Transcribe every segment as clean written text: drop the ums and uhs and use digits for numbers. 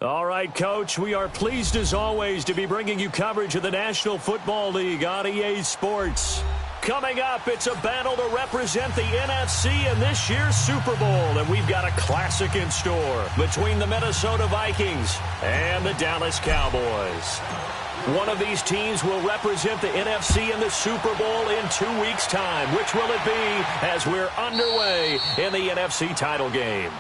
All right, Coach, we are pleased as always to be bringing you coverage of the National Football League on EA Sports. Coming up, it's a battle to represent the NFC in this year's Super Bowl, and we've got a classic in store between the Minnesota Vikings and the Dallas Cowboys. One of these teams will represent the NFC in the Super Bowl in 2 weeks' time. Which will it be as we're underway in the NFC title game?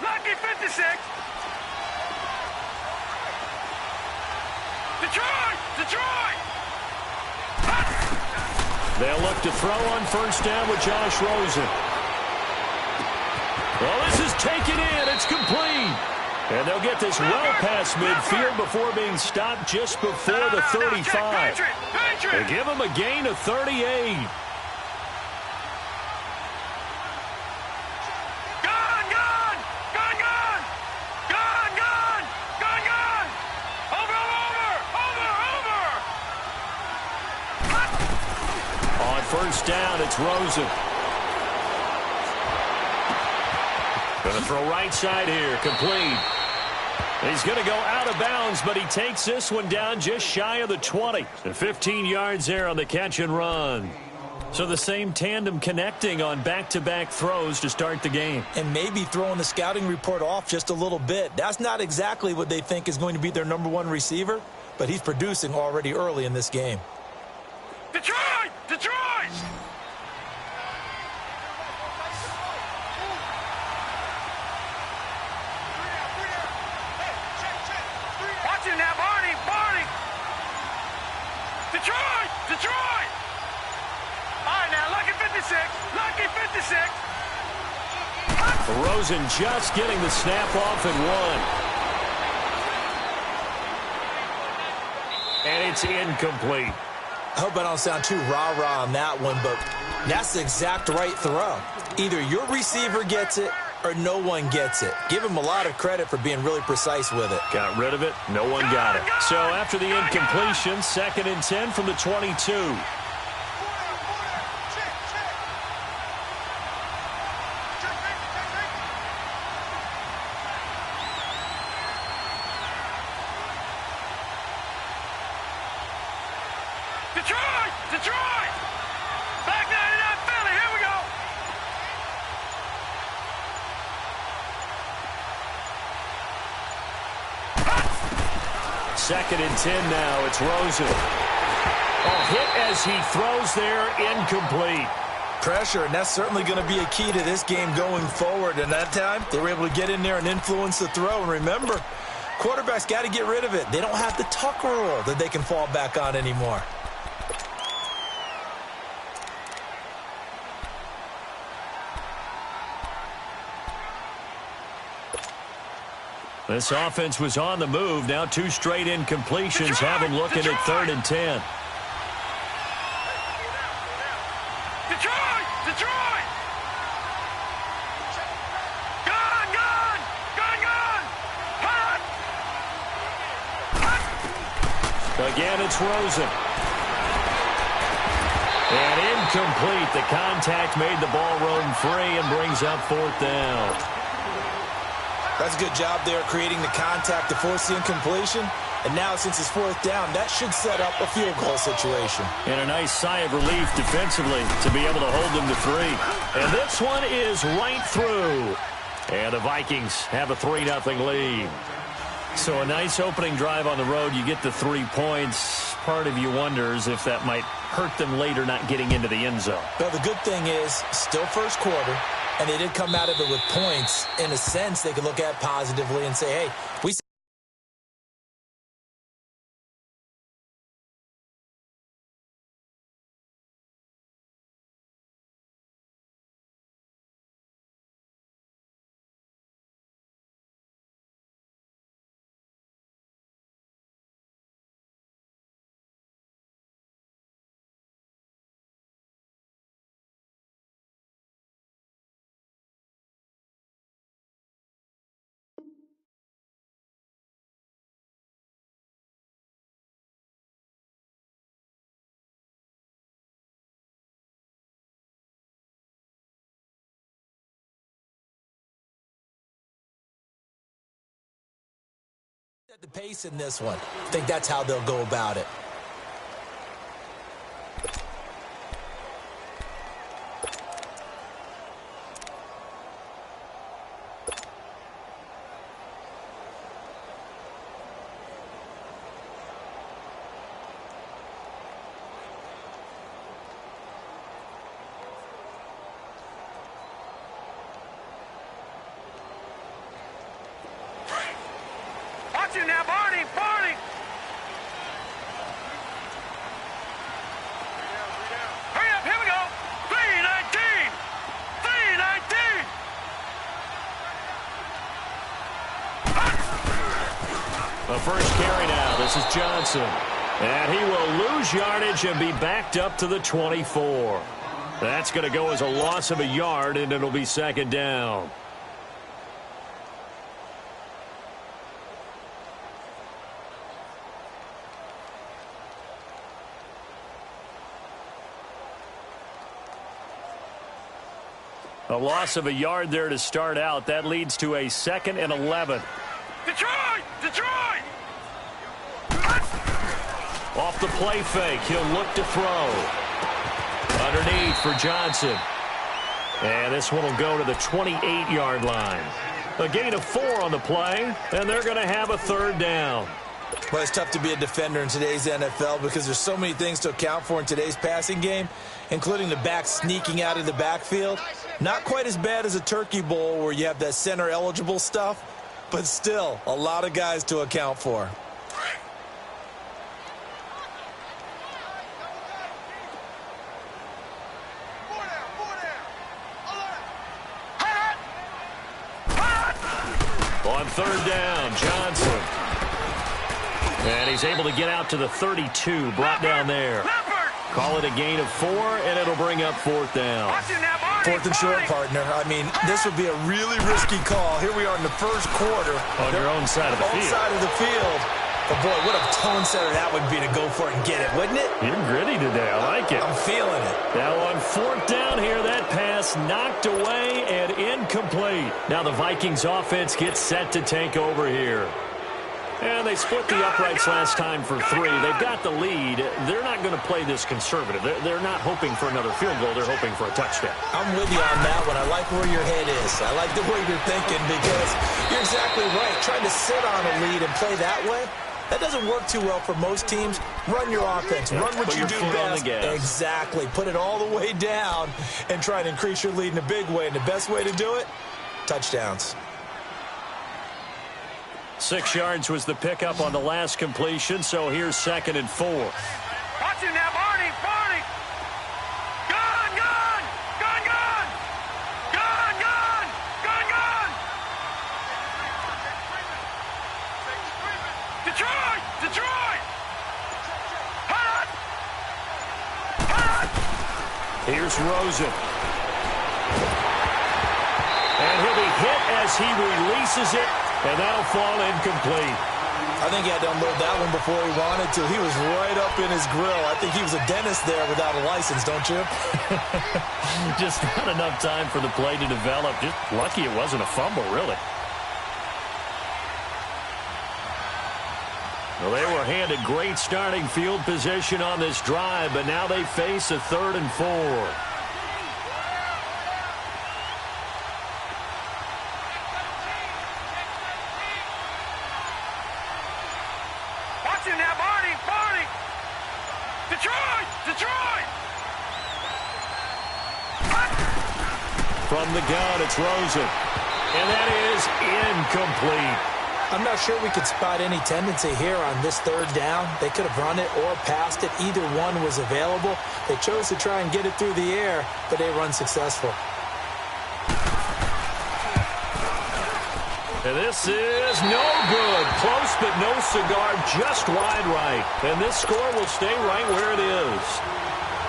Lucky 56. Detroit! They'll look to throw on first down with Josh Rosen. Well, this is taken in. It's complete. And they'll get this well past midfield before being stopped just before the 35. They give him a gain of 38. First down, it's Rosen. Going to throw right side here, complete. He's going to go out of bounds, but he takes this one down just shy of the 20. And 15 yards there on the catch and run. So the same tandem connecting on back-to-back throws to start the game. And maybe throwing the scouting report off just a little bit. That's not exactly what they think is going to be their number one receiver, but he's producing already early in this game. Detroit! Watch him now, Barney! Detroit! All right, now, Lucky 56! Rosen just getting the snap off and one. And it's incomplete. I hope I don't sound too rah-rah on that one, but that's the exact right throw. Either your receiver gets it or no one gets it. Give him a lot of credit for being really precise with it. Got rid of it. No one got it. So after the incompletion, 2nd and 10 from the 22. Detroit! Back 99 Philly, here we go! Second and 10 now, it's Rosen. Hit as he throws there, incomplete. Pressure, and that's certainly going to be a key to this game going forward. And that time, they were able to get in there and influence the throw. And remember, quarterbacks got to get rid of it. They don't have the tuck rule that they can fall back on anymore. This offense was on the move. Now 2 straight incompletions have them looking at 3rd and 10. Detroit! Gun! Hut! Again, it's Rosen. And incomplete. The contact made the ball roam free and brings up 4th down. That's a good job there creating the contact to force the incompletion. And now, since it's 4th down, that should set up a field goal situation. And a nice sigh of relief defensively to be able to hold them to 3. And this one is right through. And the Vikings have a 3-0 lead. So a nice opening drive on the road. You get the 3 points. Part of you wonders if that might hurt them later not getting into the end zone. Well, the good thing is, still first quarter. And they did come out of it with points. In a sense, they could look at positively and say, hey, we Set the pace in this one. I think that's how they'll go about it. Watch it now, Barney! Barney! Hurry up, here we go! 3:19! 3:19! The first carry now. This is Johnson. And he will lose yardage and be backed up to the 24. That's going to go as a loss of a yard, and it'll be second down. A loss of a yard there to start out. That leads to a 2nd and 11. Detroit! Detroit! Off the play fake, he'll look to throw. Underneath for Johnson. And this one will go to the 28-yard line. A gain of 4 on the play, and they're going to have a third down. Well, it's tough to be a defender in today's NFL because there's so many things to account for in today's passing game, including the back sneaking out of the backfield. Not quite as bad as a Turkey Bowl where you have that center-eligible stuff, but still a lot of guys to account for. On third down, Johnson. And he's able to get out to the 32, brought down there. Call it a gain of 4, and it'll bring up 4th down. 4th and short, partner. I mean, this would be a really risky call. Here we are in the first quarter. On your own side of the field. Own side of the field. But, boy, what a tone setter that would be to go for it and get it, wouldn't it? You're gritty today. I like it. I'm feeling it. Now on 4th down here, that pass knocked away and incomplete. Now the Vikings offense gets set to take over here. And they split the uprights last time for 3. They've got the lead. They're not going to play this conservative. They're not hoping for another field goal. They're hoping for a touchdown. I'm with you on that one. I like where your head is. I like the way you're thinking because you're exactly right. Trying to sit on a lead and play that way, that doesn't work too well for most teams. Run your offense. Run what you do best. Exactly. Put it all the way down and try to increase your lead in a big way. And the best way to do it, touchdowns. 6 yards was the pickup on the last completion, so here's 2nd and 4. Watch him now, Barney! Barney! Gun! Gun! Gun! Gun! Gun! Gun! Gun! Gun! Detroit! Detroit! Hot! Hot! Here's Rosen. And he'll be hit as he releases it. And that'll fall incomplete. I think he had to unload that one before he wanted to. He was right up in his grill. I think he was a dentist there without a license, don't you? Just not enough time for the play to develop. Just lucky it wasn't a fumble, really. Well, they were handed great starting field position on this drive, but now they face a 3rd and 4. Now, Barney! Barney! Detroit! Detroit! From the gun, it's Rosen. And that is incomplete. I'm not sure we could spot any tendency here on this 3rd down. They could have run it or passed it. Either one was available. They chose to try and get it through the air, but they were unsuccessful. And this is no good. Close, but no cigar, just wide right. And this score will stay right where it is.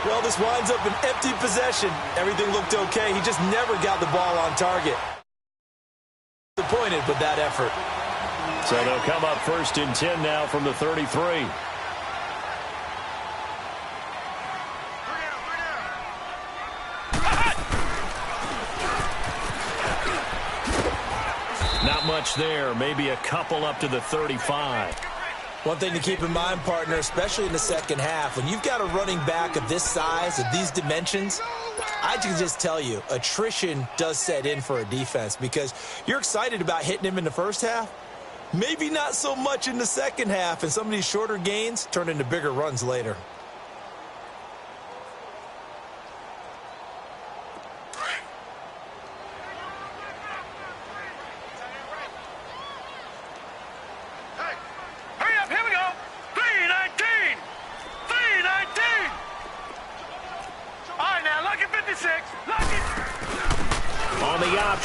Well, this winds up an empty possession. Everything looked okay. He just never got the ball on target. Disappointed with that effort. So they'll come up 1st and 10 now from the 33. Not much there. Maybe a couple up to the 35. One thing to keep in mind, partner, especially in the second half, when you've got a running back of this size, of these dimensions, I can just tell you, attrition does set in for a defense because you're excited about hitting him in the first half. Maybe not so much in the second half, and some of these shorter gains turn into bigger runs later.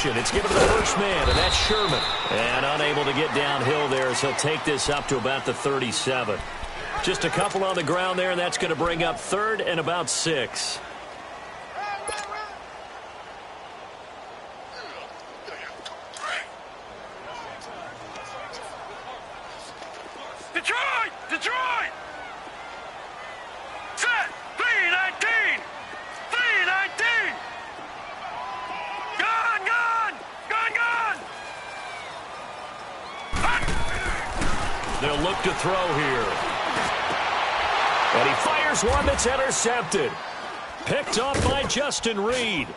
It's given to the first man, and that's Sherman. And unable to get downhill there as he'll take this up to about the 37. Just a couple on the ground there, and that's going to bring up third and about 6. Detroit! Detroit! Set! 319! 319! Gun! Gun! Gun! Gun! They'll look to throw here. And he fires one that's intercepted. Picked off by Justin Reed.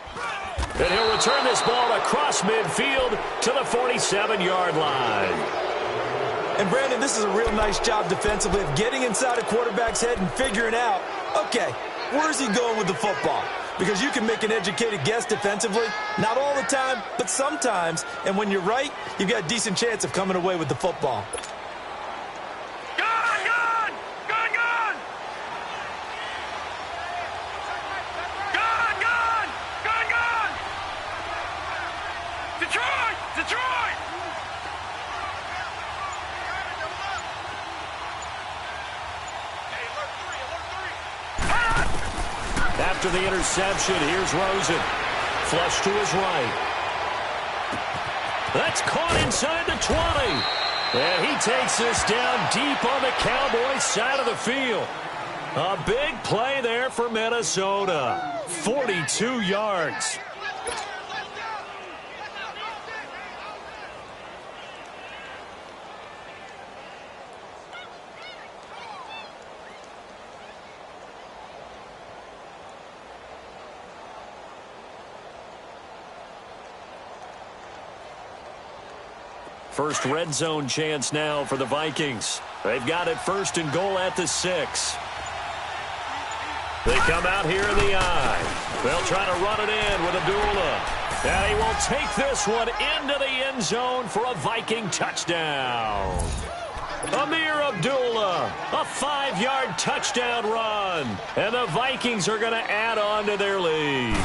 And he'll return this ball across midfield to the 47-yard line. And, Brandon, this is a real nice job defensively of getting inside a quarterback's head and figuring out, okay, where's he going with the football? Because you can make an educated guess defensively. Not all the time, but sometimes. And when you're right, you've got a decent chance of coming away with the football. Gun! Gun! Gun! Gun! Gun! Gun! Gun! Gun! Detroit! Detroit! After the interception, here's Rosen. Flush to his right. That's caught inside the 20. And he takes this down deep on the Cowboys' side of the field. A big play there for Minnesota. 42 yards. First red zone chance now for the Vikings. They've got it first and goal at the 6. They come out here in the eye. They'll try to run it in with Abdullah. And he will take this one into the end zone for a Viking touchdown. Amir Abdullah, a 5-yard touchdown run. And the Vikings are going to add on to their lead.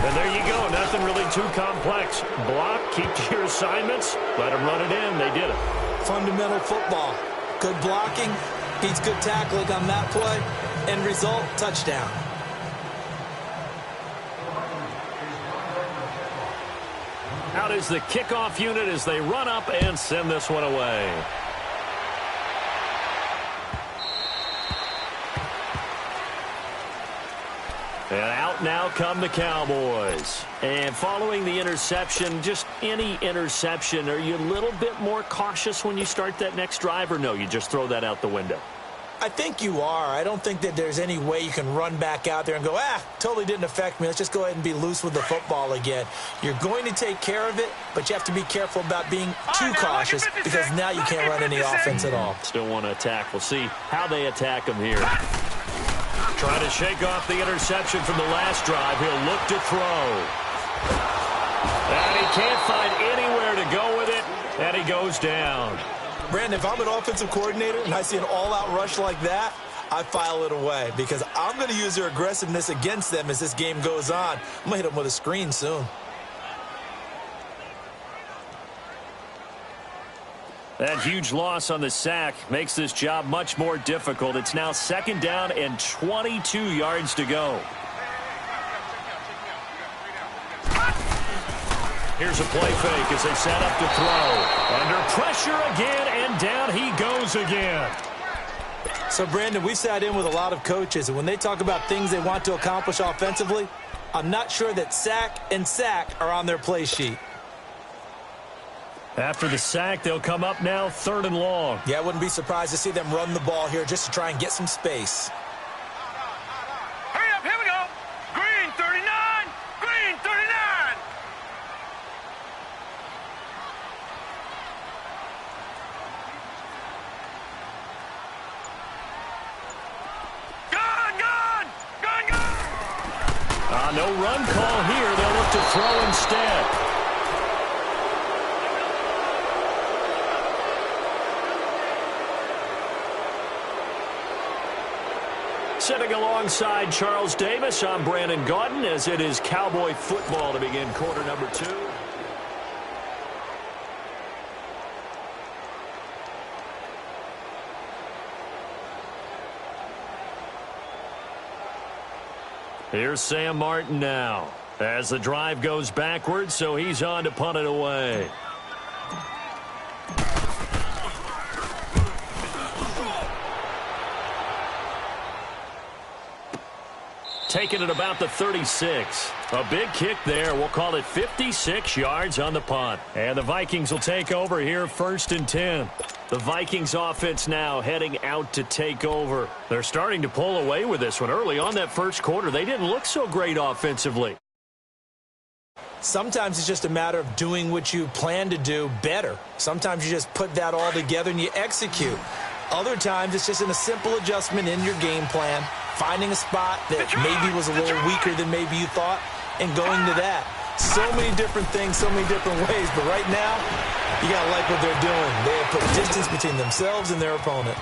And there you go. Nothing really too complex. Block, keep to your assignments, let them run it in. They did it. Fundamental football. Good blocking, beats good tackling on that play. End result, touchdown. Out is the kickoff unit as they run up and send this one away. And out now come the Cowboys. And following the interception, just any interception, are you a little bit more cautious when you start that next drive, or no, you just throw that out the window? I think you are. I don't think that there's any way you can run back out there and go, totally didn't affect me. Let's just go ahead and be loose with the football again. You're going to take care of it, but you have to be careful about being too cautious because now you can't run any offense at all. Still want to attack. We'll see how they attack them here. Trying to shake off the interception from the last drive. He'll look to throw. And he can't find anywhere to go with it, and he goes down. Brandon, if I'm an offensive coordinator and I see an all-out rush like that, I file it away because I'm going to use their aggressiveness against them as this game goes on. I'm going to hit them with a screen soon. That huge loss on the sack makes this job much more difficult. It's now 2nd down and 22 yards to go. Here's a play fake as they set up to throw. Under pressure again, and down he goes again. So, Brandon, we sat in with a lot of coaches, and when they talk about things they want to accomplish offensively, I'm not sure that sack and sack are on their play sheet. After the sack, they'll come up now 3rd and long. Yeah, I wouldn't be surprised to see them run the ball here just to try and get some space. Hurry up, here we go. Green 39, green 39. Gun, gun, gun, gun. No run call here. They'll look to throw instead. Sitting alongside Charles Davis, I'm Brandon Gaudin, as it is Cowboy football to begin quarter number 2. Here's Sam Martin now, as the drive goes backwards, so he's on to punt it away. Taking it about the 36. A big kick there. We'll call it 56 yards on the punt. And the Vikings will take over here 1st and 10. The Vikings offense now heading out to take over. They're starting to pull away with this one. Early on that first quarter, they didn't look so great offensively. Sometimes it's just a matter of doing what you plan to do better. Sometimes you just put that all together and you execute. Other times it's just in a simple adjustment in your game plan, finding a spot that maybe was a little weaker than maybe you thought, and going to that. So many different things, so many different ways, but right now, you got to like what they're doing. They have put distance between themselves and their opponent.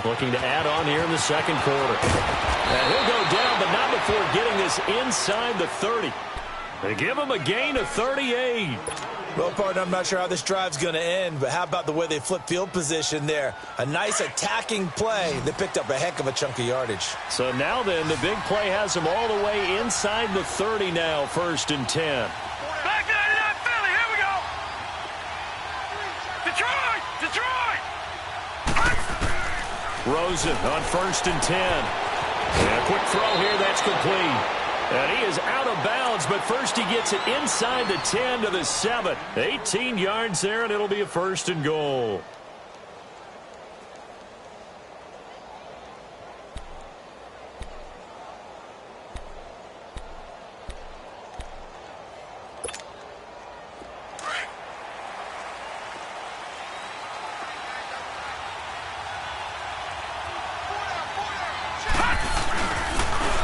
Looking to add on here in the second quarter. And he'll go down, but not before getting this inside the 30. They give him a gain of 38. Well, partner, I'm not sure how this drive's going to end, but how about the way they flip field position there? A nice attacking play that picked up a heck of a chunk of yardage. So now then, the big play has them all the way inside the 30 now, 1st and 10. Back 99 Philly, here we go. Detroit, Detroit. Rosen on 1st and 10. And a quick throw here, that's complete. And he is out of bounds, but first he gets it inside the 10 to the 7. 18 yards there, and it'll be a 1st and goal.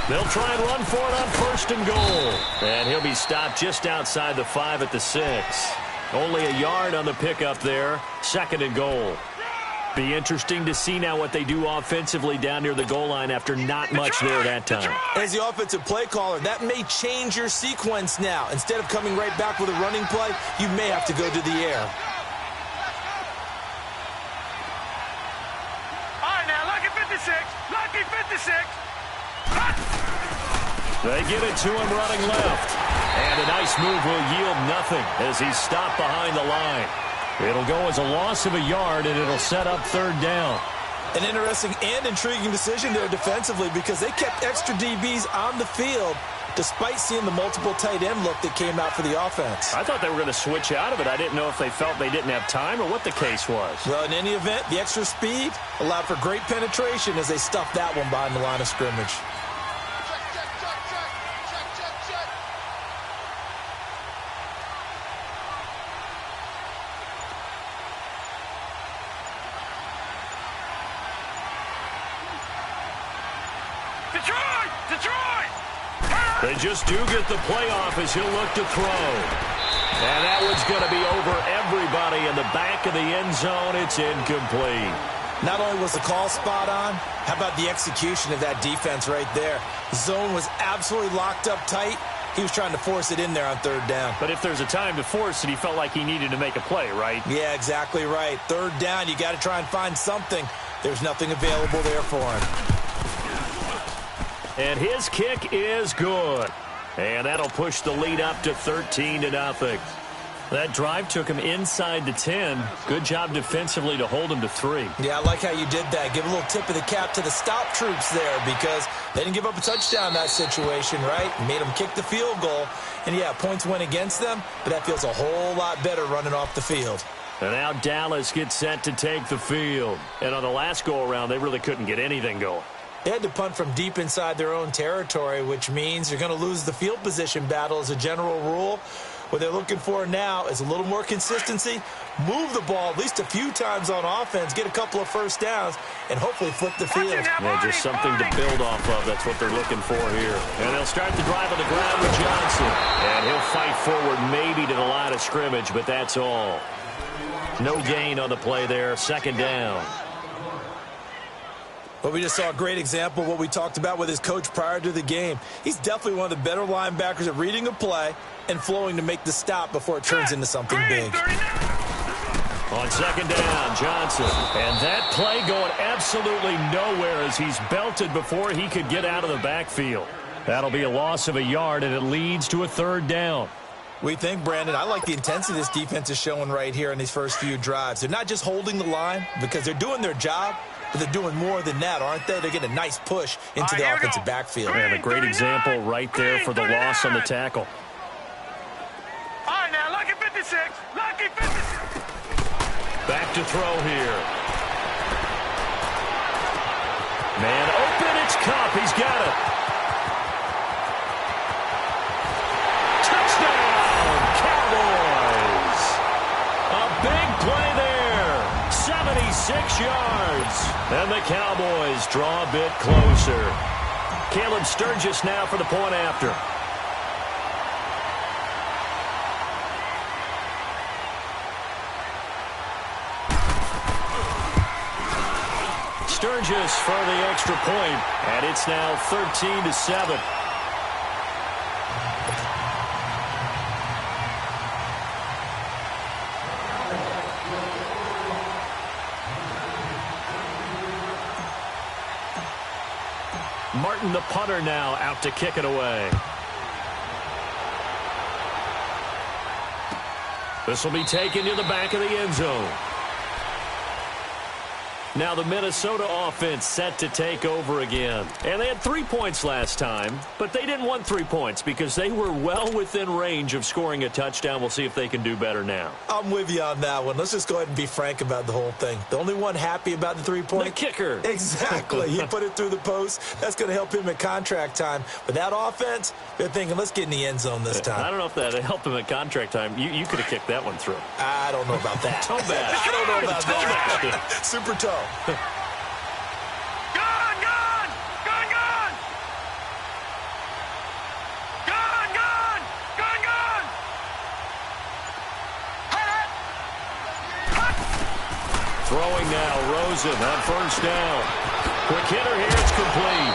They'll try and run for it on 1st and goal. And he'll be stopped just outside the 5 at the 6. Only a yard on the pickup there. 2nd and goal. Be interesting to see now what they do offensively down near the goal line after not much there that time. As the offensive play caller, that may change your sequence now. Instead of coming right back with a running play, you may have to go to the air. All right, now, lucky 56, lucky 56. They give it to him running left. And a nice move will yield nothing as he's stopped behind the line. It'll go as a loss of a yard, and it'll set up 3rd down. An interesting and intriguing decision there defensively because they kept extra DBs on the field despite seeing the multiple tight end look that came out for the offense. I thought they were going to switch out of it. I didn't know if they felt they didn't have time or what the case was. Well, in any event, the extra speed allowed for great penetration as they stuffed that one behind the line of scrimmage. Detroit, Detroit. They just do get the playoff as he'll look to throw. And that one's going to be over everybody in the back of the end zone. It's incomplete. Not only was the call spot on, how about the execution of that defense right there? The zone was absolutely locked up tight. He was trying to force it in there on 3rd down. But if there's a time to force it, he felt like he needed to make a play, right? Yeah, exactly right. 3rd down, you got to try and find something. There's nothing available there for him. And his kick is good. And that'll push the lead up to 13-0. That drive took him inside the 10. Good job defensively to hold him to 3. Yeah, I like how you did that. Give a little tip of the cap to the stop troops there because they didn't give up a touchdown in that situation, right? Made them kick the field goal. And, yeah, points went against them, but that feels a whole lot better running off the field. And now Dallas gets set to take the field. And on the last go-around, they really couldn't get anything going. They had to punt from deep inside their own territory, which means you're going to lose the field position battle as a general rule. What they're looking for now is a little more consistency, move the ball at least a few times on offense, get a couple of first downs, and hopefully flip the field. Yeah, just something to build off of. That's what they're looking for here. And they'll start the drive on the ground with Johnson. And he'll fight forward maybe to the line of scrimmage, but that's all. No gain on the play there. Second down. But we just saw a great example of what we talked about with his coach prior to the game. He's definitely one of the better linebackers at reading a play and flowing to make the stop before it turns into something big. On second down, Johnson. And that play going absolutely nowhere as he's belted before he could get out of the backfield. That'll be a loss of a yard, and it leads to a third down. We think, Brandon, I like the intensity this defense is showing right here in these first few drives. They're not just holding the line because they're doing their job, but they're doing more than that, aren't they? They're getting a nice push into the offensive backfield. And a great example right there for the loss on the tackle. All right, now, lucky 56. Lucky 56. Back to throw here. Man open, it's Kupp. He's got it. Touchdown, Cowboys. A big play there. 76 yards. And the Cowboys draw a bit closer. Caleb Sturgis now for the point after. Sturgis for the extra point, and it's now 13-7. Martin, the punter, now out to kick it away. This will be taken to the back of the end zone. Now the Minnesota offense set to take over again. And they had 3 points last time, but they didn't want 3 points because they were well within range of scoring a touchdown. We'll see if they can do better now. I'm with you on that one. Let's just go ahead and be frank about the whole thing. The only one happy about the 3-point? The kicker. Exactly. He put it through the post. That's going to help him at contract time. But that offense, they're thinking, let's get in the end zone this time. I don't know if that helped him at contract time. You could have kicked that one through. I don't know about that. Toe bash. I don't know about that. Super toe. Gone, gone! Gone, gone! Gone, gone! Gone, gone! Throwing now, Rosen on first down. Quick hitter here, it's complete.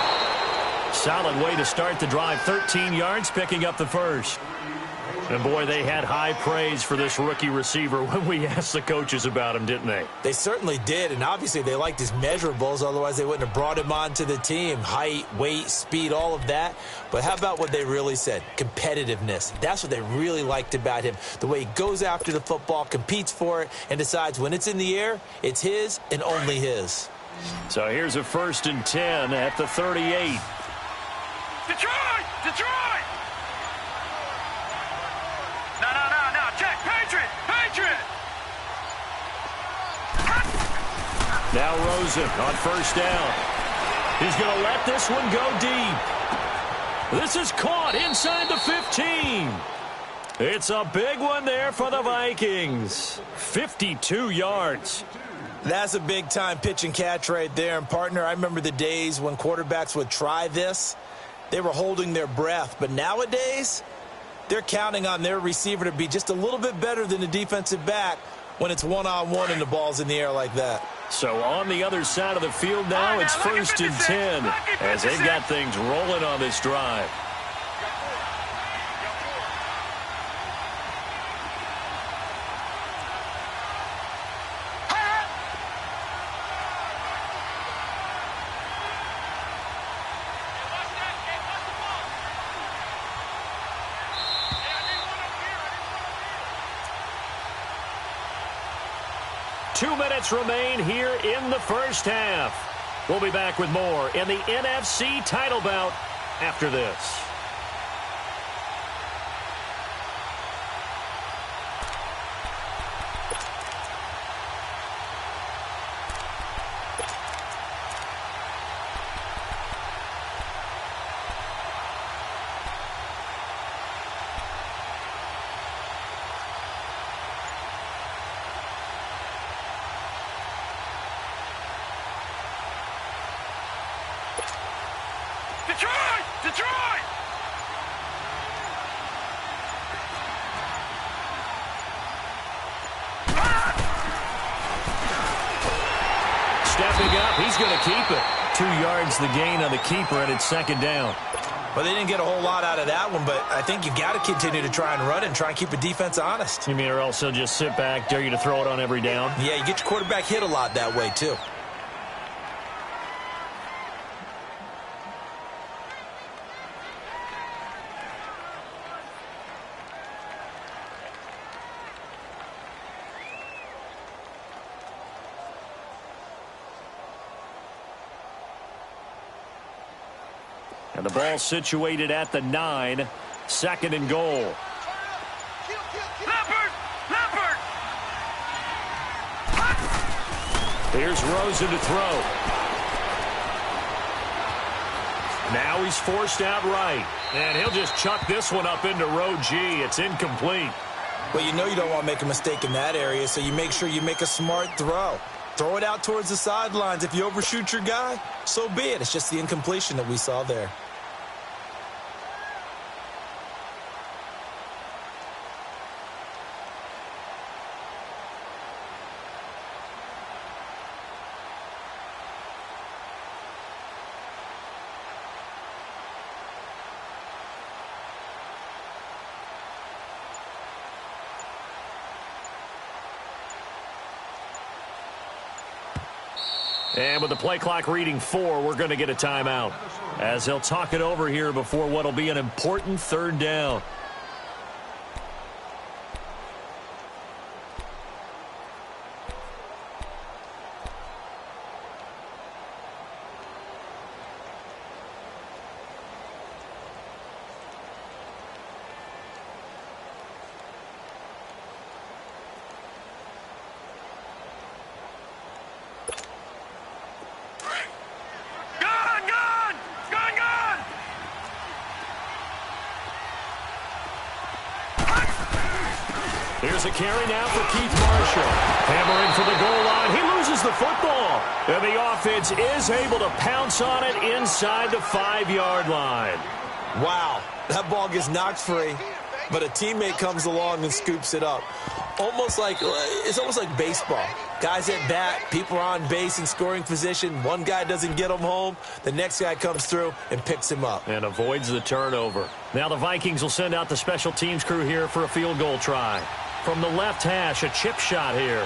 Solid way to start the drive. 13 yards, picking up the first. And, boy, they had high praise for this rookie receiver when we asked the coaches about him, didn't they? They certainly did, and obviously they liked his measurables. Otherwise, they wouldn't have brought him onto the team. Height, weight, speed, all of that. But how about what they really said? Competitiveness. That's what they really liked about him. The way he goes after the football, competes for it, and decides when it's in the air, it's his and only his. So here's a 1st and 10 at the 38. Detroit! Detroit! No, check. Patriot! Patriot! Now Rosen on first down. He's going to let this one go deep. This is caught inside the 15. It's a big one there for the Vikings. 52 yards. That's a big-time pitch and catch right there. And, partner, I remember the days when quarterbacks would try this. They were holding their breath. But nowadays, they're counting on their receiver to be just a little bit better than the defensive back when it's one-on-one and the ball's in the air like that. So on the other side of the field now, it's 1st and 10 as they've got things rolling on this drive. Two minutes remain here in the first half. We'll be back with more in the NFC title bout after this. Detroit! Detroit! Stepping up, he's going to keep it. 2 yards the gain on the keeper, and it's second down. Well, they didn't get a whole lot out of that one, but I think you've got to continue to try and run and try and keep the defense honest. You mean, or else they'll just sit back, dare you to throw it on every down? Yeah, you get your quarterback hit a lot that way, too. And the ball situated at the 9. Second and goal. Leopard! Leopard! Here's Rosen to throw. Now he's forced out right. And he'll just chuck this one up into row G. It's incomplete. Well, you know you don't want to make a mistake in that area, so you make sure you make a smart throw. Throw it out towards the sidelines. If you overshoot your guy, so be it. It's just the incompletion that we saw there. And with the play clock reading 4, we're going to get a timeout, as they'll talk it over here before what will be an important third down. Here's a carry now for Keith Marshall. Hammering for the goal line. He loses the football. And the offense is able to pounce on it inside the 5-yard line. Wow, that ball gets knocked free, but a teammate comes along and scoops it up. It's almost like baseball. Guys at bat, people are on base in scoring position. One guy doesn't get him home. The next guy comes through and picks him up. And avoids the turnover. Now the Vikings will send out the special teams crew here for a field goal try. From the left hash, a chip shot here.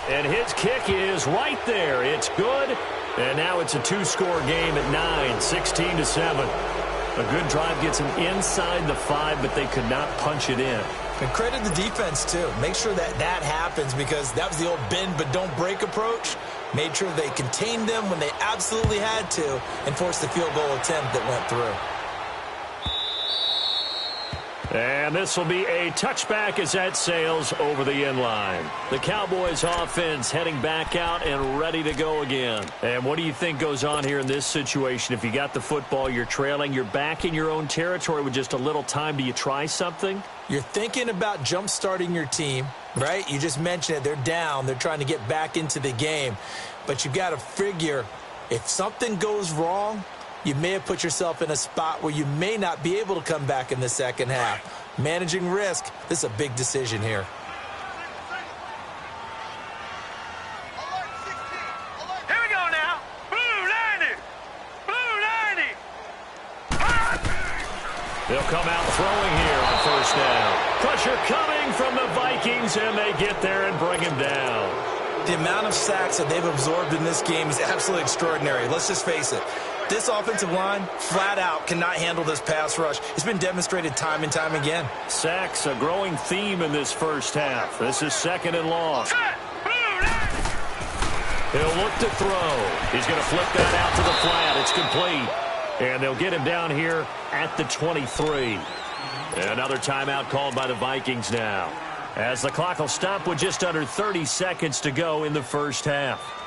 And his kick is right there. It's good. And now it's a 2-score game at 9, 16-7. A good drive gets him inside the 5, but they could not punch it in. And credit the defense, too. Make sure that happens, because that was the old bend but don't break approach. Made sure they contained them when they absolutely had to and forced the field goal attempt that went through. And this will be a touchback as that sails over the end line. The Cowboys offense heading back out and ready to go again. And what do you think goes on here in this situation? If you got the football, you're trailing, you're back in your own territory with just a little time. Do you try something? You're thinking about jump-starting your team, right? You just mentioned it. They're down. They're trying to get back into the game. But you've got to figure, if something goes wrong, you may have put yourself in a spot where you may not be able to come back in the second half. Managing risk, this is a big decision here. Here we go now. Blue 90. Blue 90. They'll come out throwing here on first down. Pressure coming from the Vikings, and they get there and bring him down. The amount of sacks that they've absorbed in this game is absolutely extraordinary. Let's just face it. This offensive line, flat out, cannot handle this pass rush. It's been demonstrated time and time again. Sacks, a growing theme in this first half. This is second and long. He'll look to throw. He's going to flip that out to the flat. It's complete. And they'll get him down here at the 23. Another timeout called by the Vikings now, as the clock will stop with just under 30 seconds to go in the first half.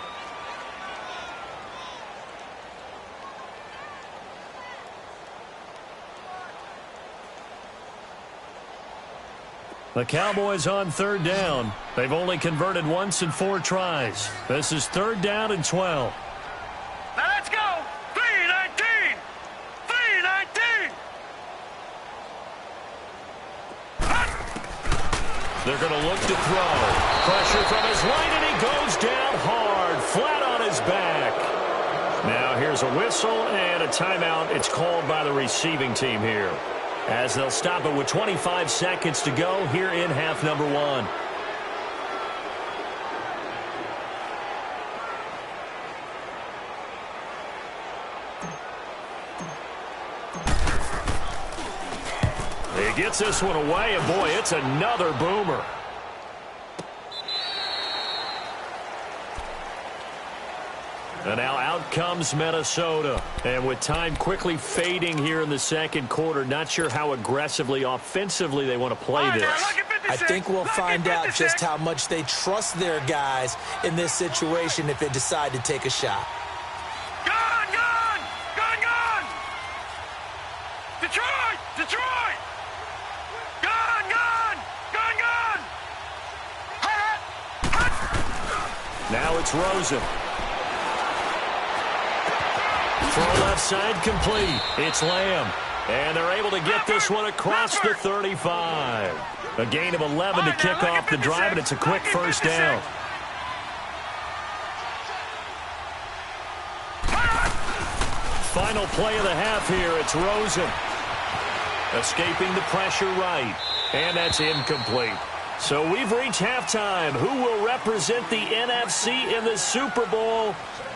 The Cowboys on third down. They've only converted once in 4 tries. This is third down and 12. Now let's go. 3-19. 3-19. They're going to look to throw. Pressure from his right, and he goes down hard, flat on his back. Now here's a whistle and a timeout. It's called by the receiving team here, as they'll stop it with 25 seconds to go here in half number 1. He gets this one away, and boy, it's another boomer. And now out comes Minnesota. And with time quickly fading here in the second quarter, not sure how aggressively, offensively they want to play this. I think we'll find out just how much they trust their guys in this situation if they decide to take a shot. Gun, gun, gun, gun. Detroit, Detroit. Gun, gun, gun, gun. Now it's Rosen. Throw left side complete. It's Lamb. And they're able to get this one across the 35. A gain of 11 to kick off the drive, and it's a quick first down. Final play of the half here. It's Rosen. Escaping the pressure right. And that's incomplete. So we've reached halftime. Who will represent the NFC in the Super Bowl?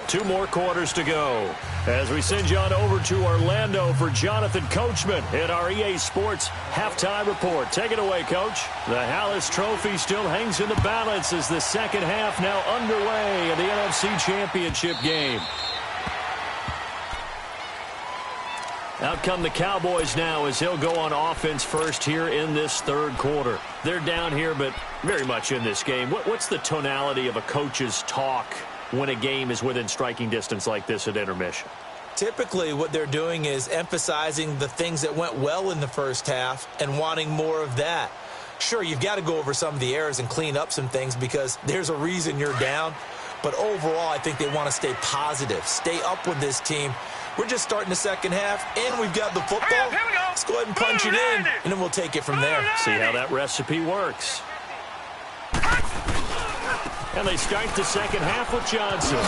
2 more quarters to go. As we send you on over to Orlando for Jonathan Coachman in our EA Sports Halftime Report. Take it away, Coach. The Hallis Trophy still hangs in the balance as the second half now underway in the NFC Championship game. Out come the Cowboys now as he'll go on offense first here in this third quarter. They're down here, but very much in this game. What's the tonality of a coach's talk when a game is within striking distance like this at intermission? Typically, what they're doing is emphasizing the things that went well in the first half and wanting more of that. Sure, you've got to go over some of the errors and clean up some things because there's a reason you're down. But overall, I think they want to stay positive, stay up with this team. We're just starting the second half, and we've got the football. Let's go ahead and punch it in, and then we'll take it from there. See how that recipe works. And they start the second half with Johnson.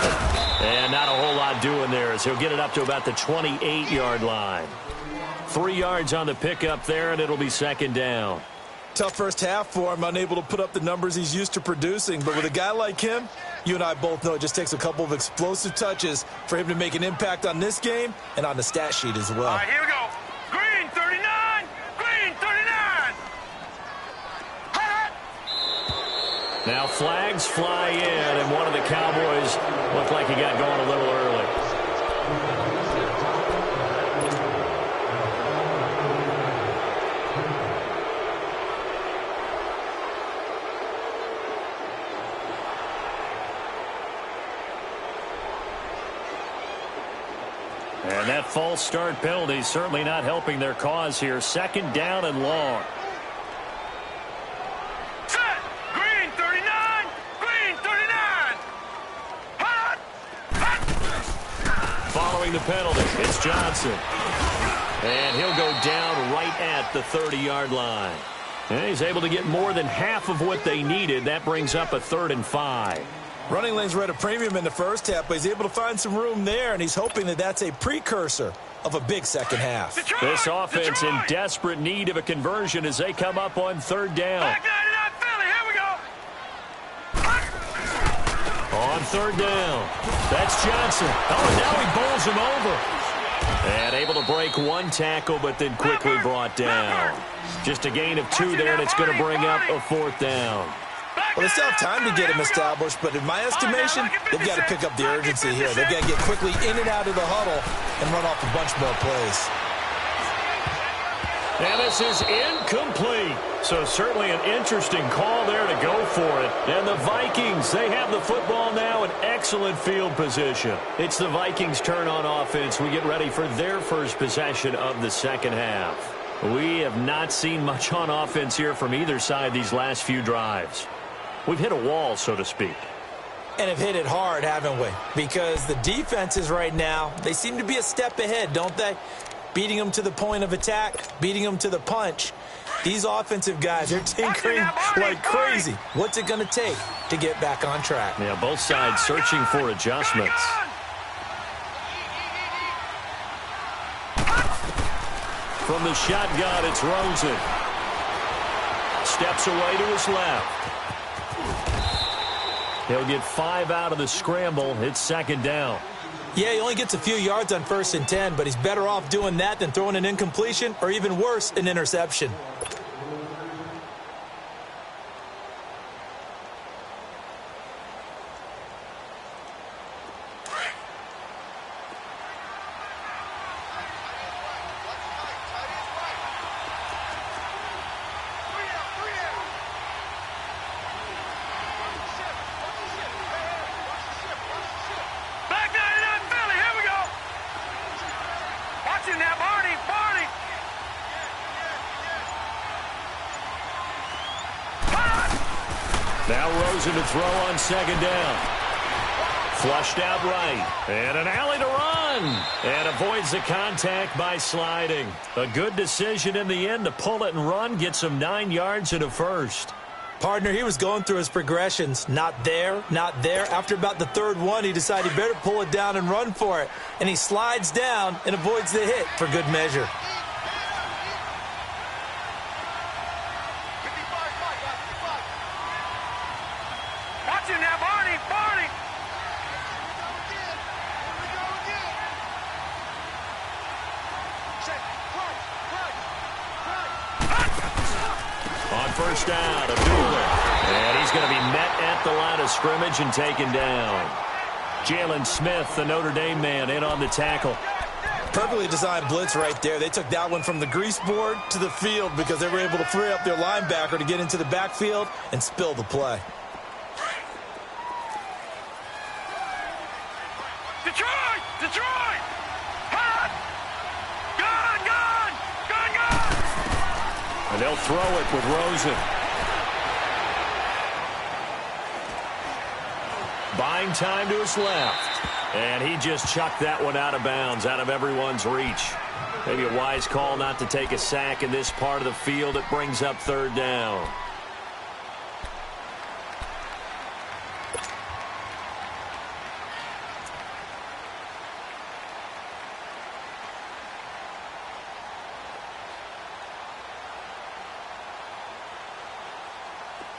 And not a whole lot doing there as he'll get it up to about the 28-yard line. 3 yards on the pickup there, and it'll be second down. Tough first half for him, unable to put up the numbers he's used to producing. But with a guy like him, you and I both know it just takes a couple of explosive touches for him to make an impact on this game and on the stat sheet as well. All right, here we go. Green 39. Green 39. Now flags fly in, and one of the Cowboys looked like he got going a little early. And that false start penalty certainly not helping their cause here. Second down and long. Set. Green 39. Green 39. Hot. Hot. Following the penalty, it's Johnson. And he'll go down right at the 30-yard line. And he's able to get more than half of what they needed. That brings up a 3rd and 5. Running lanes were at a premium in the first half, but he's able to find some room there, and he's hoping that that's a precursor of a big second half. Detroit, This offense Detroit. in desperate need of a conversion as they come up on 3rd down. Back 99 Philly. Here we go. On 3rd down, that's Johnson. Oh, and now he bowls him over. And able to break one tackle, but then quickly brought down. Just a gain of 2 there, and it's going to bring up a 4th down. Well, they still have time to get him established, but in my estimation, they've got to pick up the urgency here. They've got to get quickly in and out of the huddle and run off a bunch more plays. And this is incomplete. So certainly an interesting call there to go for it. And the Vikings, they have the football now in excellent field position. It's the Vikings' turn on offense. We get ready for their first possession of the second half. We have not seen much on offense here from either side these last few drives. We've hit a wall, so to speak. And have hit it hard, haven't we? Because the defenses right now, they seem to be a step ahead, don't they? Beating them to the point of attack, beating them to the punch. These offensive guys, they're tinkering like crazy. What's it going to take to get back on track? Yeah, both sides searching for adjustments. From the shotgun, it's Rosen. Steps away to his left. He'll get 5 out of the scramble. It's second down. Yeah, he only gets a few yards on 1st and 10, but he's better off doing that than throwing an incompletion or even worse, an interception. Now Rosen to throw on second down. Flushed out right. And an alley to run. And avoids the contact by sliding. A good decision in the end to pull it and run. Gets him 9 yards and a first. Partner, he was going through his progressions. Not there, not there. After about the third one, he decided he better pull it down and run for it. And he slides down and avoids the hit for good measure. First down, Abdullah. And he's going to be met at the line of scrimmage and taken down. Jalen Smith, the Notre Dame man, in on the tackle. Perfectly designed blitz right there. They took that one from the grease board to the field because they were able to free up their linebacker to get into the backfield and spill the play. Detroit! Detroit! Hot! Gun! Gun! Gun! Gun! And they'll throw it with Rosen. Buying time to his left. And he just chucked that one out of bounds, out of everyone's reach. Maybe a wise call not to take a sack in this part of the field. It brings up third down.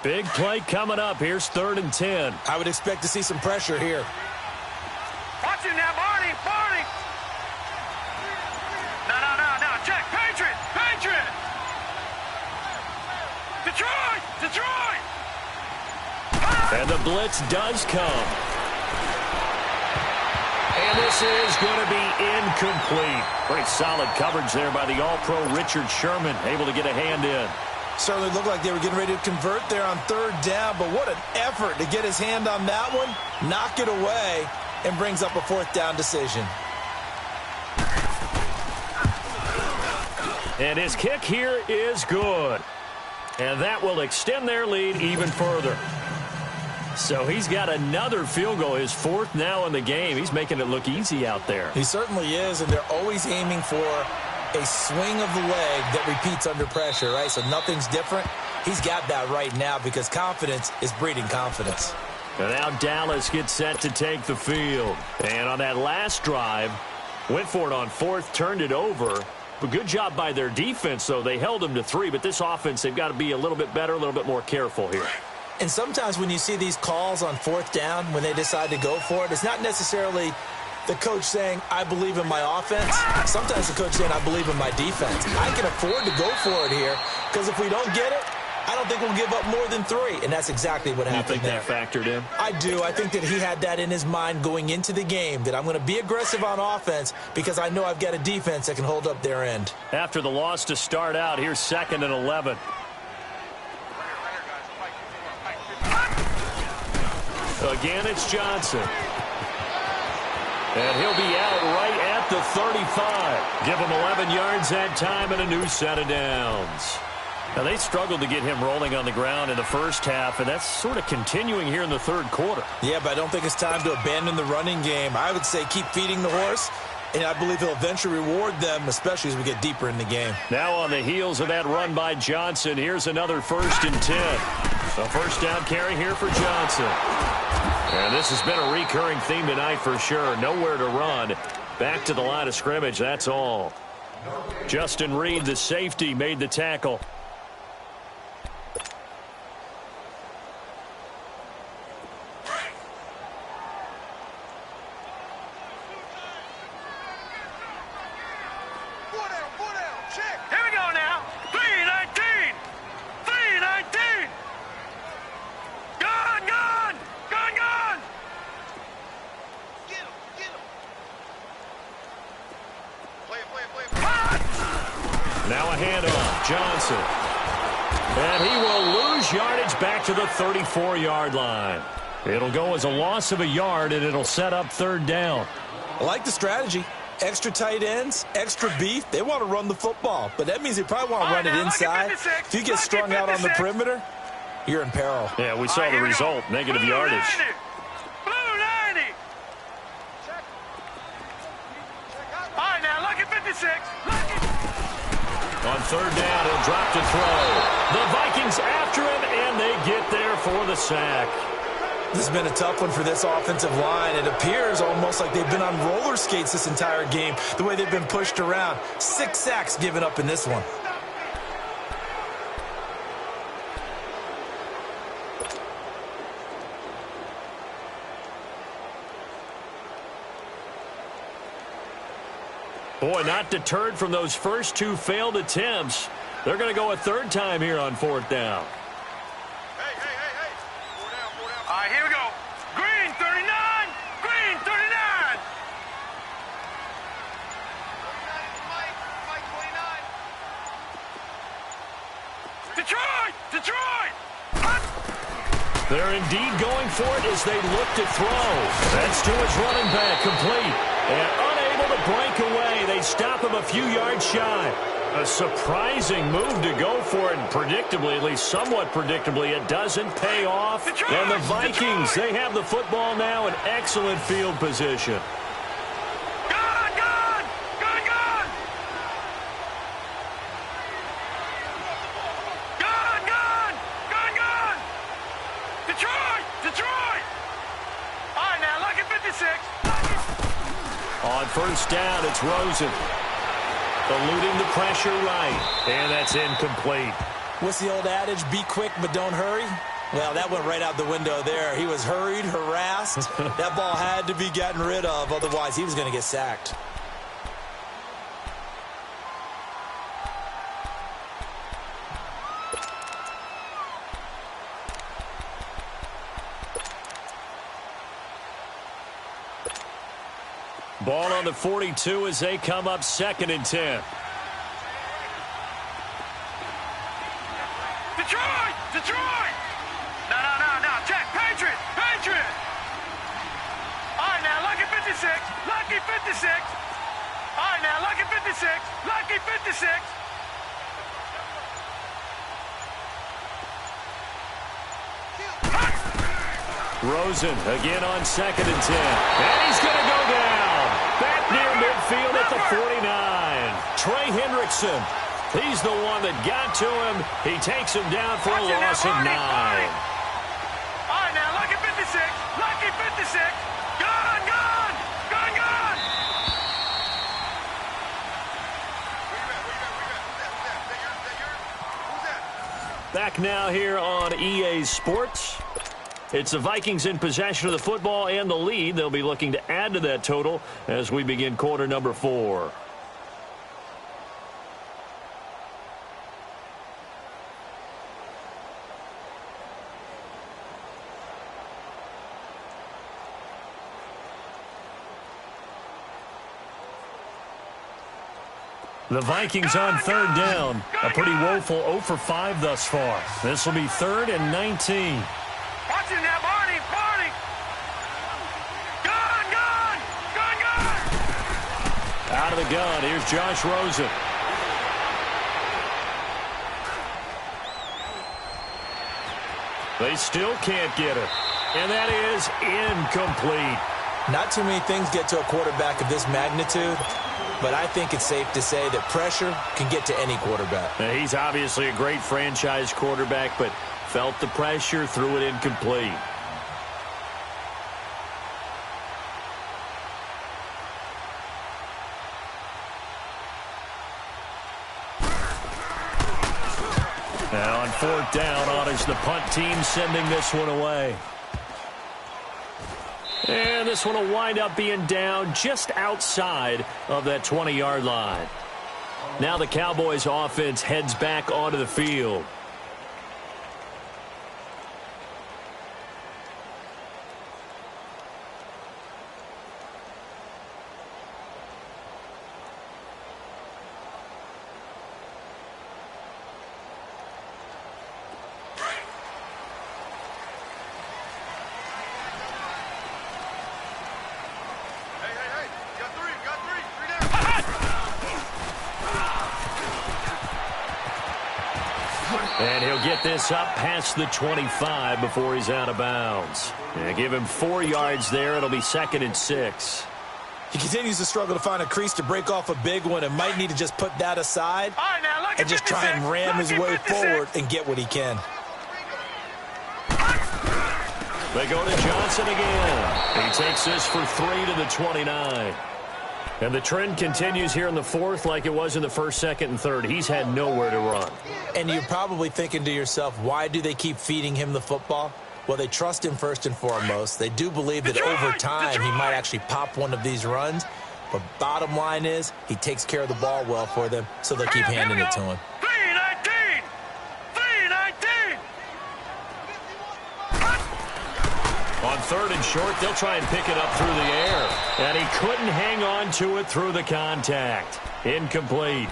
Big play coming up. Here's 3rd and 10. I would expect to see some pressure here. Watch him now, Barney. Barney. No. Check. Patriot. Patriot. Detroit. Detroit. And the blitz does come. And this is going to be incomplete. Great solid coverage there by the All-Pro Richard Sherman. Able to get a hand in. Certainly looked like they were getting ready to convert there on 3rd down, but what an effort to get his hand on that one, knock it away, and brings up a 4th down decision. And his kick here is good. And that will extend their lead even further. So he's got another field goal, his 4th now in the game. He's making it look easy out there. He certainly is, and they're always aiming for a swing of the leg that repeats under pressure, right? So nothing's different. He's got that right now because confidence is breeding confidence. And now Dallas gets set to take the field. And on that last drive, went for it on 4th, turned it over. But good job by their defense, though. They held them to 3, but this offense, they've got to be a little bit better, a little bit more careful here. And sometimes when you see these calls on 4th down, when they decide to go for it, it's not necessarily the coach saying, I believe in my offense. Sometimes the coach saying, I believe in my defense. I can afford to go for it here because if we don't get it, I don't think we'll give up more than 3. And that's exactly what happened there. You think that factored in? I do. I think that he had that in his mind going into the game, that I'm going to be aggressive on offense because I know I've got a defense that can hold up their end. After the loss to start out, here's 2nd and 11. Again, it's Johnson. And he'll be out right at the 35. Give him 11 yards that time and a new set of downs. Now, they struggled to get him rolling on the ground in the first half, and that's sort of continuing here in the third quarter. Yeah, but I don't think it's time to abandon the running game. I would say keep feeding the horse, and I believe he'll eventually reward them, especially as we get deeper in the game. Now on the heels of that run by Johnson, here's another 1st and 10. A first down carry here for Johnson. And this has been a recurring theme tonight for sure. Nowhere to run. Back to the line of scrimmage, that's all. Justin Reed, the safety, made the tackle. Now a handoff, Johnson. And he will lose yardage back to the 34-yard line. It'll go as a loss of a yard, and it'll set up 3rd down. I like the strategy. Extra tight ends, extra beef. They want to run the football, but that means they probably want to run it inside. If you get strung out on the perimeter, you're in peril. Yeah, we saw the result, negative yardage. Blue 90. All right, now, lucky 56. On 3rd down, he'll drop to throw. The Vikings after him, and they get there for the sack. This has been a tough one for this offensive line. It appears almost like they've been on roller skates this entire game, the way they've been pushed around. 6 sacks given up in this one. Boy, not deterred from those first 2 failed attempts. They're going to go a 3rd time here on 4th down. Hey. 4 down. All right, here we go. Green 39. Green 39. Mike 29. Detroit. They're indeed going for it as they look to throw. That's to his running back, complete. And unable to break away. They stop him a few yards shy. A surprising move to go for it, and predictably, at least somewhat predictably, it doesn't pay off. And the Vikings, they have the football now in excellent field position. Detroit. All right, now, lucky 56. On 1st down, it's Rosen. Eluding the pressure right. And that's incomplete. What's the old adage? Be quick, but don't hurry. Well, that went right out the window there. He was hurried, harassed. That ball had to be gotten rid of. Otherwise, he was going to get sacked. Ball on the 42 as they come up 2nd and 10. Detroit! No. Check. Patriot! All right, now, lucky 56. All right, now, lucky 56. Rosen again on 2nd and 10. And he's going to go down. Back near midfield at the 49. Trey Hendrickson. He's the one that got to him. He takes him down for a loss of 9. All right, now, lucky 56. Gone. Back now here on EA Sports. It's the Vikings in possession of the football and the lead. They'll be looking to add to that total as we begin quarter number 4. The Vikings on 3rd down. A pretty woeful 0 for 5 thus far. This will be 3rd and 19. Watch it now, Barney! Gone! Out of the gun, here's Josh Rosen. They still can't get it. And that is incomplete. Not too many things get to a quarterback of this magnitude, but I think it's safe to say that pressure can get to any quarterback. Now, he's obviously a great franchise quarterback, but felt the pressure, threw it incomplete. Now on fourth down, on is the punt team sending this one away. And this one will wind up being down just outside of that 20-yard line. Now the Cowboys offense heads back onto the field. And he'll get this up past the 25 before he's out of bounds. And give him 4 yards there. It'll be 2nd and 6. He continues to struggle to find a crease to break off a big one and might need to just put that aside and just try and ram his way forward and get what he can. They go to Johnson again. He takes this for 3 to the 29. And the trend continues here in the fourth like it was in the first, second, and third. He's had nowhere to run. And you're probably thinking to yourself, why do they keep feeding him the football? Well, they trust him first and foremost. They do believe that over time he might actually pop one of these runs. But bottom line is he takes care of the ball well for them, so they'll keep handing it to him. 319! 319! On third and short, they'll try and pick it up through the air. And he couldn't hang on to it through the contact. Incomplete.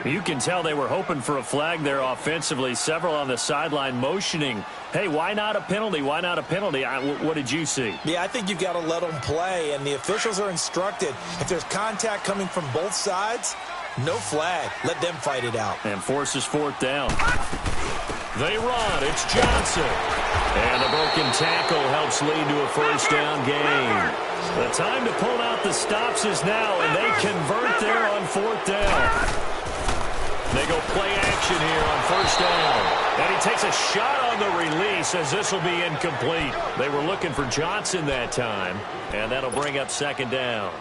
You can tell they were hoping for a flag there offensively. Several on the sideline motioning, hey, why not a penalty? Why not a penalty? What did you see? Yeah, I think you've got to let them play, and the officials are instructed. If there's contact coming from both sides, no flag. Let them fight it out. And forces fourth down. They run. It's Johnson. And the broken tackle helps lead to a first down gain. The time to pull out the stops is now, and they convert there on fourth down. They go play action here on first down. And he takes a shot on the release as this will be incomplete. They were looking for Johnson that time, and that'll bring up second down.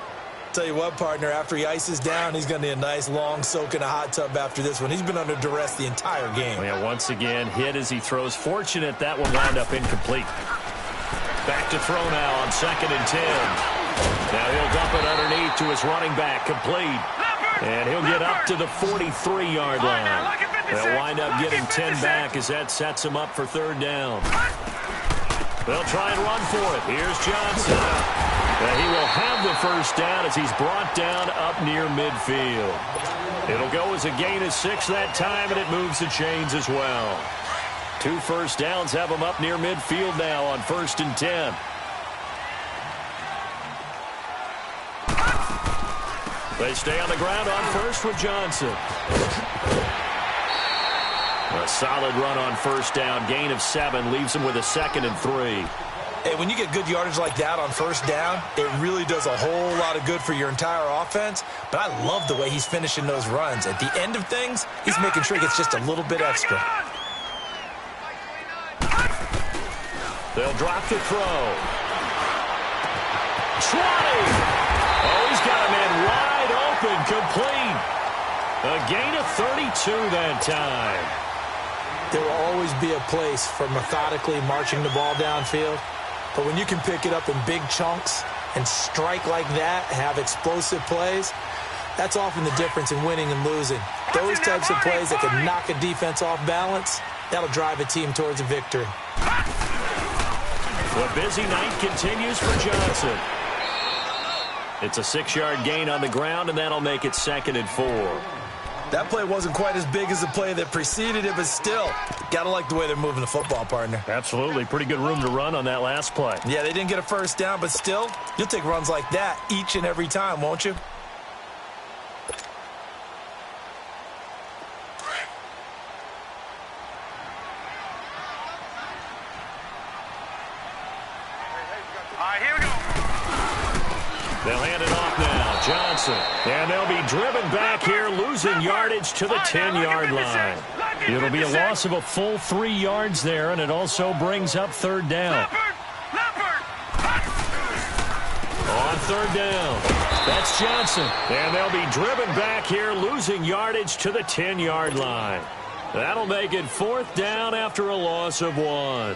Tell you what, partner, after he ices down, he's going to need a nice long soak in a hot tub after this one. He's been under duress the entire game. Yeah, once again, hit as he throws. Fortunate that one wound up incomplete. Back to throw now on 2nd and 10. Now he'll dump it underneath to his running back, complete. And he'll get up to the 43-yard line. They'll wind up getting 10 back as that sets him up for third down. They'll try and run for it. Here's Johnson. And he will have the first down as he's brought down up near midfield. It'll go as a gain of 6 that time, and it moves the chains as well. 2 first downs have him up near midfield now on 1st and 10. They stay on the ground on first with Johnson. A solid run on first down. Gain of 7 leaves him with a 2nd and 3. Hey, when you get good yardage like that on first down, it really does a whole lot of good for your entire offense. But I love the way he's finishing those runs. At the end of things, he's making sure he gets just a little bit extra. They'll drop the throw. 20! Oh, he's got a man wide open, complete. A gain of 32 that time. There will always be a place for methodically marching the ball downfield. But when you can pick it up in big chunks and strike like that, have explosive plays, that's often the difference in winning and losing. Those types of plays that can knock a defense off balance, that'll drive a team towards a victory. The busy night continues for Johnson. It's a 6-yard gain on the ground, and that'll make it 2nd and 4. That play wasn't quite as big as the play that preceded it, but still, got to like the way they're moving the football, partner. Absolutely. Pretty good room to run on that last play. Yeah, they didn't get a first down, but still, you'll take runs like that each and every time, won't you? They'll hand it off now. Johnson. And they'll be driven back here, losing yardage to the 10-yard line. It'll be a loss of a full 3 yards there, and it also brings up third down. On third down, that's Johnson. And they'll be driven back here, losing yardage to the 10-yard line. That'll make it fourth down after a loss of 1.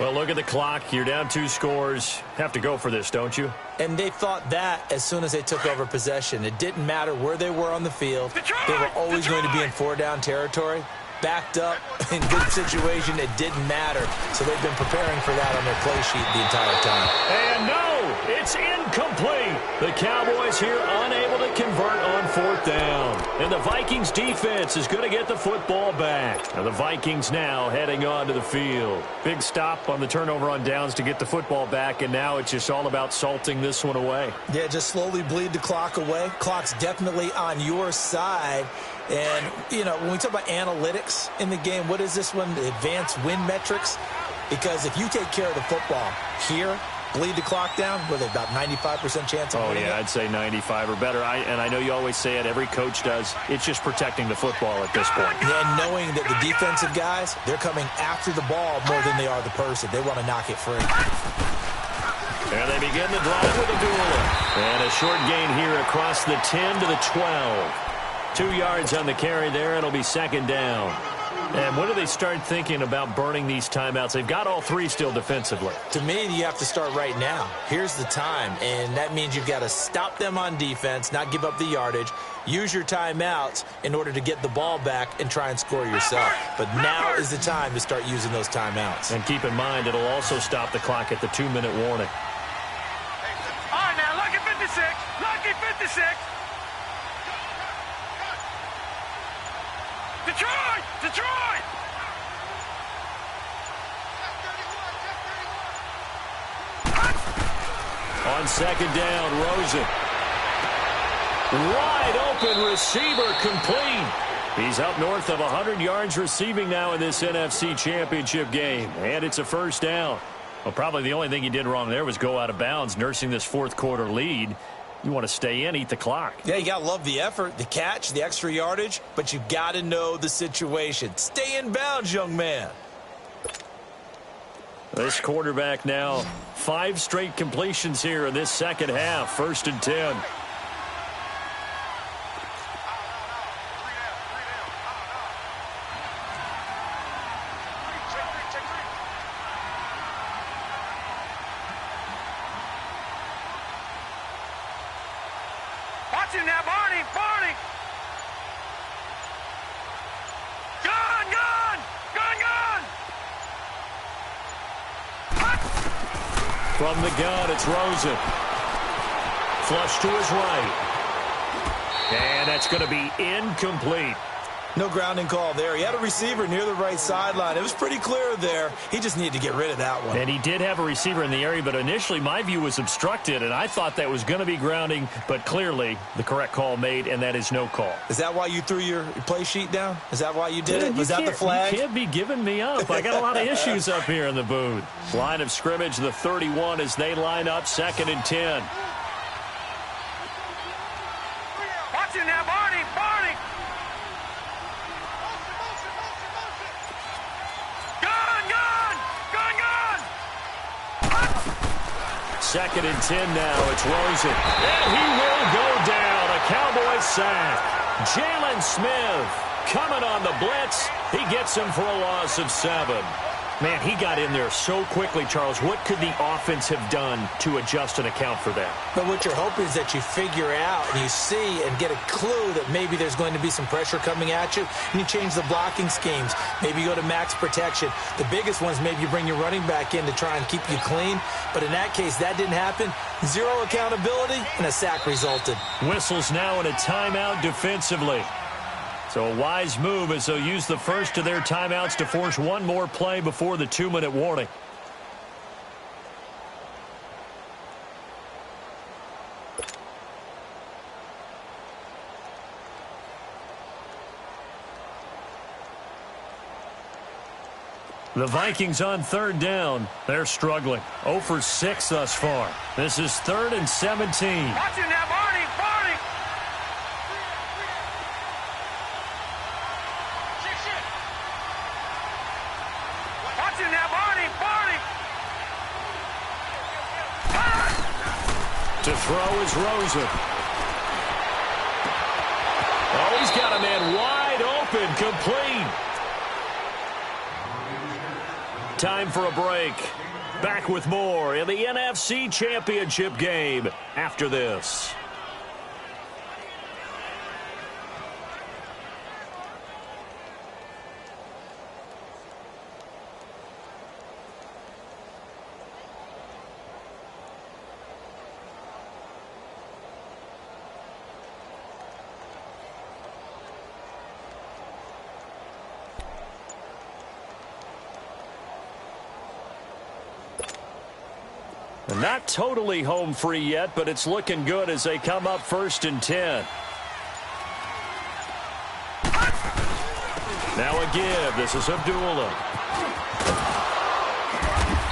Well, look at the clock. You're down 2 scores. Have to go for this, don't you? And they thought that as soon as they took over possession. It didn't matter where they were on the field. They were always going to be in 4-down territory. Backed up, in good situation, it didn't matter. So they've been preparing for that on their play sheet the entire time. And no, it's incomplete. The Cowboys here unable to convert on fourth down. And the Vikings defense is going to get the football back. Now the Vikings now heading onto the field. Big stop on the turnover on downs to get the football back, and now it's just all about salting this one away. Yeah, just slowly bleed the clock away. Clock's definitely on your side. And, you know, when we talk about analytics in the game, what is this one? The advanced win metrics? Because if you take care of the football here, bleed the clock down, with about 95% chance of winning it? I'd say 95 or better. And I know you always say it, every coach does. It's just protecting the football at this point. Yeah, and knowing that the defensive guys, they're coming after the ball more than they are the person. They want to knock it free. And they begin the drive with a duel. And a short gain here across the 10 to the 12. 2 yards on the carry there. It'll be second down. And when do they start thinking about burning these timeouts? They've got all 3 still defensively. To me, you have to start right now. Here's the time, and that means you've got to stop them on defense, not give up the yardage, use your timeouts in order to get the ball back and try and score yourself. But now is the time to start using those timeouts. And keep in mind, it'll also stop the clock at the 2-minute warning. All right, now, lucky 56. Lucky 56. Detroit! Detroit! On second down, Rosen. Wide open receiver, complete. He's up north of 100 yards receiving now in this NFC Championship game. And it's a first down. Well, probably the only thing he did wrong there was go out of bounds, nursing this fourth quarter lead. You want to stay in, eat the clock. Yeah, you got to love the effort, the catch, the extra yardage, but you got to know the situation. Stay in bounds, young man. This quarterback now, 5 straight completions here in this second half, 1st and 10. Watch him now, Barney! Barney! Gun! Gun! Gun! Gun! From the gun, it's Rosen. Flush to his right. And that's going to be incomplete. No grounding call there. He had a receiver near the right sideline. It was pretty clear there. He just needed to get rid of that one. And he did have a receiver in the area, but initially my view was obstructed, and I thought that was going to be grounding, but clearly the correct call made, and that is no call. Is that why you threw your play sheet down? Is that why you did it? Was that the flag? You can't be giving me up. I got a lot of issues up here in the booth. Line of scrimmage, the 31 as they line up, 2nd and 10. Watch him now, Barney! Barney! Gun! Gun! Gun! Gun! 2nd and 10 now. It's Rosen. And he will go down. A Cowboys sack. Jalen Smith coming on the blitz. He gets him for a loss of 7. Man, he got in there so quickly, Charles. What could the offense have done to adjust and account for that? But what you're hoping is that you figure out and you see and get a clue that maybe there's going to be some pressure coming at you, and you change the blocking schemes. Maybe you go to max protection. The biggest ones, maybe you bring your running back in to try and keep you clean. But in that case, that didn't happen. 0 accountability, and a sack resulted. Whistles now in a timeout defensively. So a wise move as they'll use the first of their timeouts to force one more play before the 2-minute warning. The Vikings on third down. They're struggling. 0 for 6 thus far. This is 3rd and 17. Watch it now, Barney! Barney! Watch it now, Barney! Barney! To throw is Rosen. Oh, he's got a man wide open, complete. Time for a break. Back with more in the NFC Championship game after this. Not totally home free yet, but it's looking good as they come up 1st and 10. Now a give. This is Abdullah.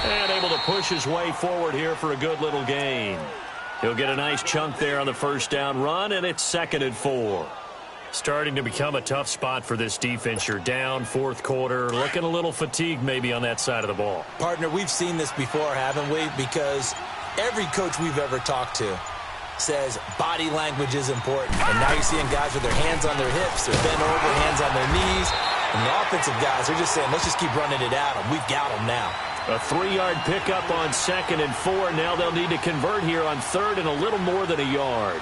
And able to push his way forward here for a good little gain. He'll get a nice chunk there on the 1st down run, and it's 2nd and 4. Starting to become a tough spot for this defense. You're down 4th quarter, looking a little fatigued maybe on that side of the ball. Partner, we've seen this before, haven't we? Because every coach we've ever talked to says body language is important. And now you're seeing guys with their hands on their hips, they're bent over, hands on their knees. And the offensive guys are just saying, let's just keep running it at them. We've got them now. A 3-yard pickup on 2nd and 4. Now they'll need to convert here on 3rd and a little more than a yard.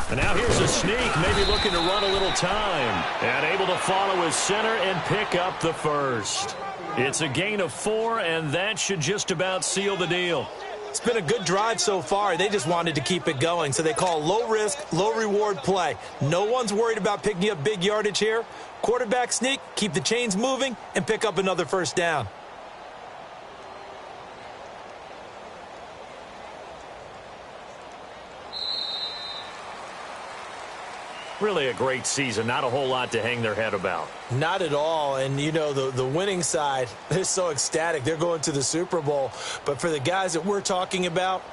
And now here's a sneak, maybe looking to run a little time. And able to follow his center and pick up the 1st. It's a gain of 4, and that should just about seal the deal. It's been a good drive so far. They just wanted to keep it going, so they call low-risk, low-reward play. No one's worried about picking up big yardage here. Quarterback sneak, keep the chains moving, and pick up another 1st down. Really a great season. Not a whole lot to hang their head about. Not at all. And, you know, the winning side, they're so ecstatic. They're going to the Super Bowl. But for the guys that we're talking about,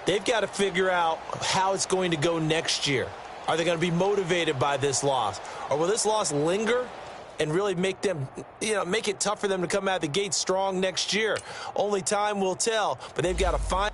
they've got to figure out how it's going to go next year. Are they going to be motivated by this loss? Or will this loss linger and really make them, make it tough for them to come out of the gate strong next year? Only time will tell. But they've got to find